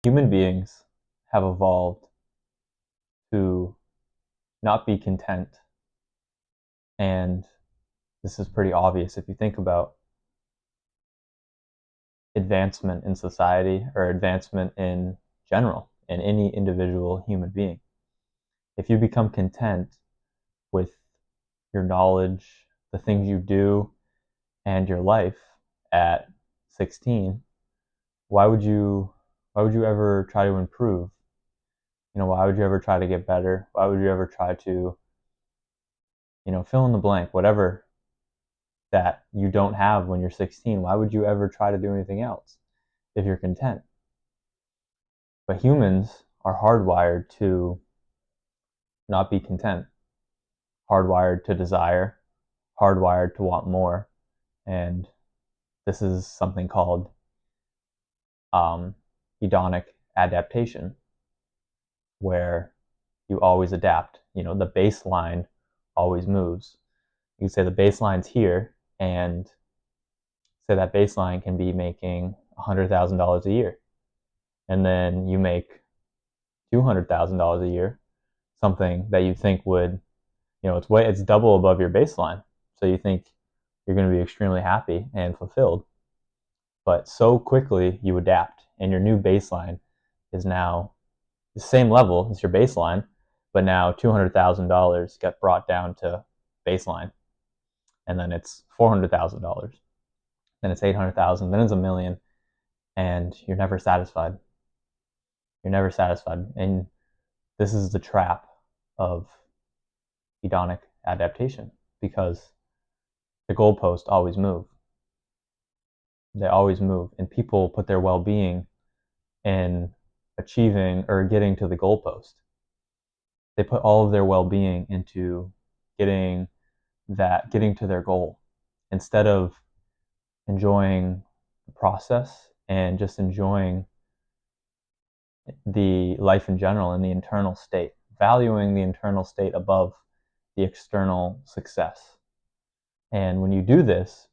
Human beings have evolved to not be content, and this is pretty obvious if you think about advancement in society or advancement in general in any individual human being. If you become content with your knowledge, the things you do, and your life at 16, why would you ever try to improve? Why would you ever try to get better? Why would you ever try to, fill in the blank, whatever that you don't have when you're 16? Why would you ever try to do anything else if you're content? But humans are hardwired to not be content, hardwired to desire, hardwired to want more. And this is something called um, hedonic adaptation, where you always adapt. The baseline always moves. You can say the baseline's here, and say that baseline can be making $100,000 a year. And then you make $200,000 a year, something that you think would, it's double above your baseline. So you think you're going to be extremely happy and fulfilled. But so quickly you adapt, and your new baseline is now the same level as your baseline, but now $200,000 got brought down to baseline, and then it's $400,000, then it's 800,000, then it's a million, and you're never satisfied. You're never satisfied, and this is the trap of hedonic adaptation because the goalposts always move. They always move, and people put their well-being in achieving or getting to the goalpost. They put all of their well-being into getting to their goal instead of enjoying the process and just enjoying the life in general and the internal state, valuing the internal state above the external success. And when you do this,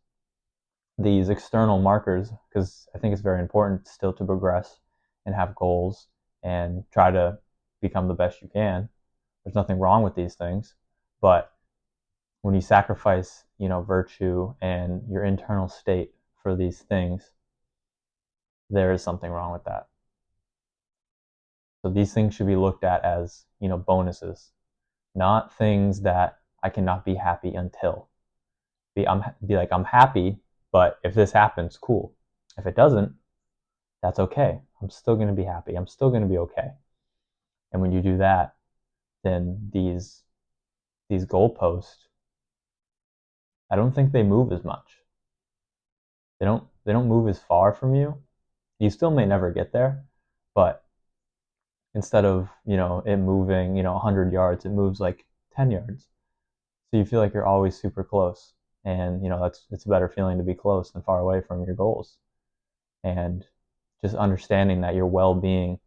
these external markers, because I think it's very important still to progress and have goals and try to become the best you can. There's nothing wrong with these things, but when you sacrifice, virtue and your internal state for these things, there is something wrong with that. So these things should be looked at as, bonuses, not things that I cannot be happy until. I'm happy, but if this happens, cool. If it doesn't, that's okay. I'm still going to be happy. I'm still going to be okay. And when you do that, then these goalposts, I don't think they move as much. They don't move as far from you. You still may never get there, but instead of, it moving, 100 yards, it moves like 10 yards. So you feel like you're always super close. And, it's a better feeling to be close than far away from your goals. And just understanding that your well-being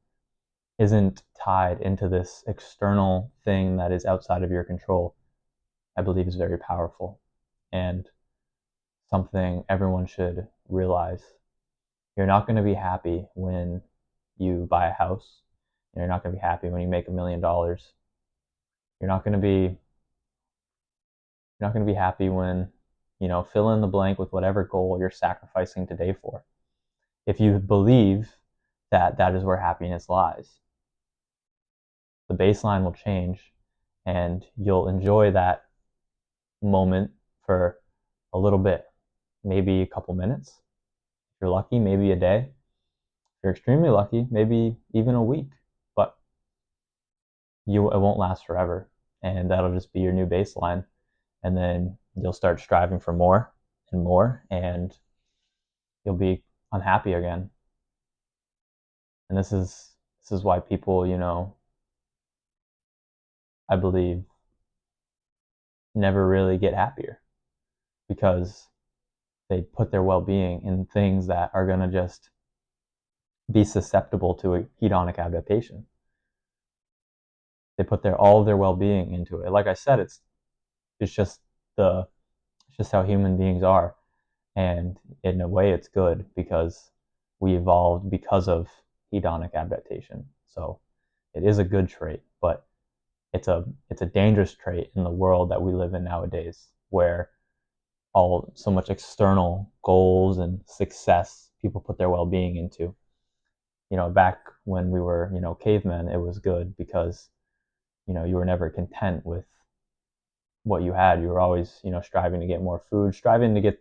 isn't tied into this external thing that is outside of your control, I believe is very powerful and something everyone should realize. You're not going to be happy when you buy a house. You're not going to be happy when you make $1 million. You're not going to be happy when, fill in the blank with whatever goal you're sacrificing today for. If you believe that that is where happiness lies, the baseline will change and you'll enjoy that moment for a little bit, maybe a couple minutes. If you're lucky, maybe a day. If you're extremely lucky, maybe even a week. But it won't last forever, and that'll just be your new baseline. And then you'll start striving for more and more, and you'll be unhappy again. And this is why people, I believe, never really get happier, because they put their well-being in things that are going to just be susceptible to a hedonic adaptation. They put all of their well-being into it. Like I said, it's just how human beings are, and in a way, it's good because we evolved because of hedonic adaptation. So it is a good trait, but it's a dangerous trait in the world that we live in nowadays, where so much external goals and success people put their well-being into. Back when we were, cavemen, it was good because, you were never content with what you had. You were always, striving to get more food, striving to get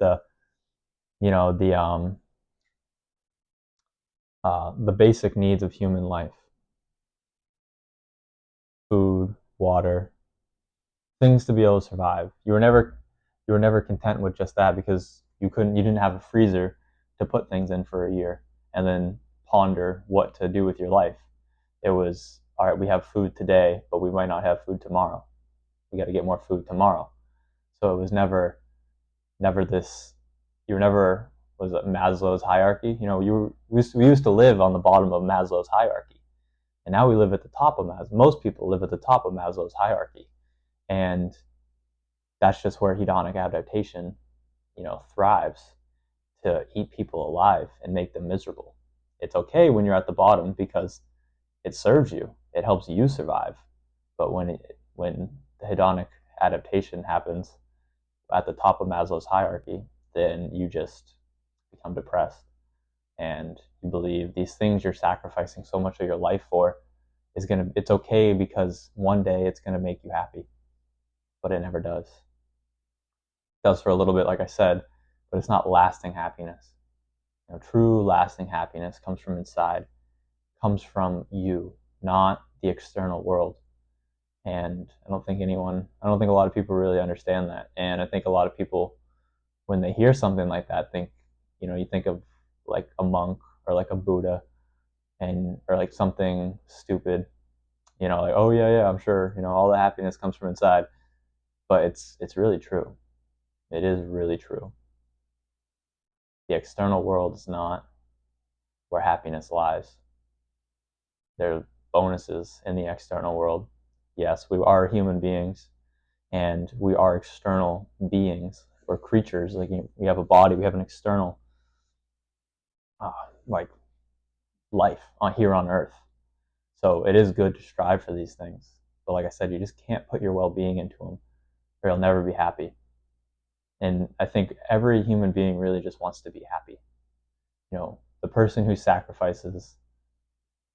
you know, the um the basic needs of human life: food, water, things to be able to survive. You were never content with just that, because you didn't have a freezer to put things in for a year and then ponder what to do with your life. It was, all right, we have food today, but we might not have food tomorrow. We got to get more food tomorrow. So it was never this. You were never, was it Maslow's hierarchy? We used to live on the bottom of Maslow's hierarchy, and now we live at the top of Maslow. Most people live at the top of Maslow's hierarchy, and that's just where hedonic adaptation, thrives to eat people alive and make them miserable. It's okay when you're at the bottom because it serves you. It helps you survive. But when the hedonic adaptation happens at the top of Maslow's hierarchy, then you just become depressed, and you believe these things you're sacrificing so much of your life for it's okay because one day it's gonna make you happy, but it never does. It does for a little bit, like I said, but it's not lasting happiness. True lasting happiness comes from inside, comes from you, not the external world. And I don't think a lot of people really understand that. And I think a lot of people, when they hear something like that, you think of like a monk or like a Buddha, or like something stupid, like, oh yeah, yeah, I'm sure, all the happiness comes from inside. But it's really true. It is really true. The external world is not where happiness lies. There are bonuses in the external world. Yes, we are human beings, and we are external beings. We're creatures. Like, we have a body. We have an external, like, life here on Earth. So it is good to strive for these things. But like I said, you just can't put your well-being into them, or you'll never be happy. And I think every human being really just wants to be happy. The person who sacrifices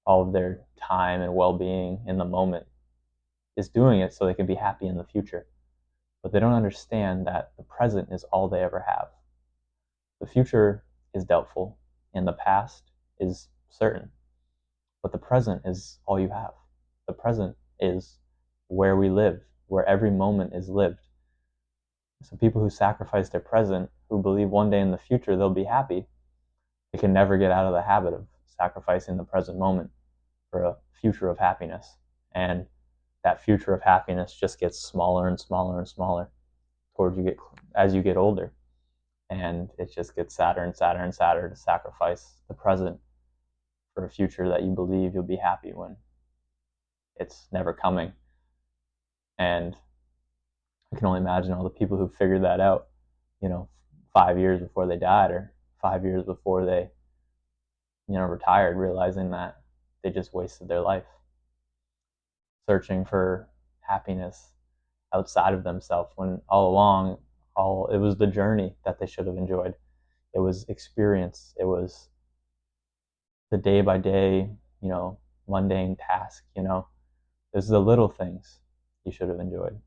all of their time and well-being in the moment is doing it so they can be happy in the future. But they don't understand that the present is all they ever have. The future is doubtful, and the past is certain. But the present is all you have. The present is where we live, where every moment is lived. So people who sacrifice their present, who believe one day in the future they'll be happy, they can never get out of the habit of sacrificing the present moment for a future of happiness. And that future of happiness just gets smaller and smaller and smaller as you get older. And it just gets sadder and sadder and sadder to sacrifice the present for a future that you believe you'll be happy when it's never coming. And I can only imagine all the people who figured that out, 5 years before they died, or 5 years before they, retired, realizing that they just wasted their life searching for happiness outside of themselves, when all along, it was the journey that they should have enjoyed. It was experience. It was the day by day, mundane task. There's the little things you should have enjoyed.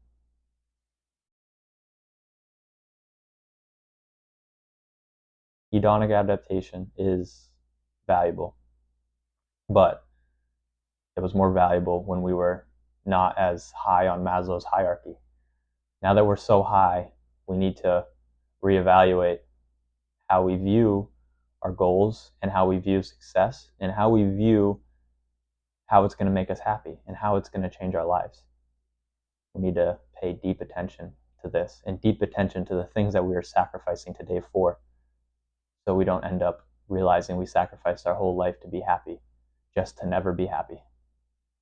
Hedonic adaptation is valuable, but it was more valuable when we were not as high on Maslow's hierarchy. Now that we're so high, we need to reevaluate how we view our goals, and how we view success, and how we view how it's going to make us happy and how it's going to change our lives. We need to pay deep attention to this, and deep attention to the things that we are sacrificing today for, so we don't end up realizing we sacrificed our whole life to be happy, just to never be happy.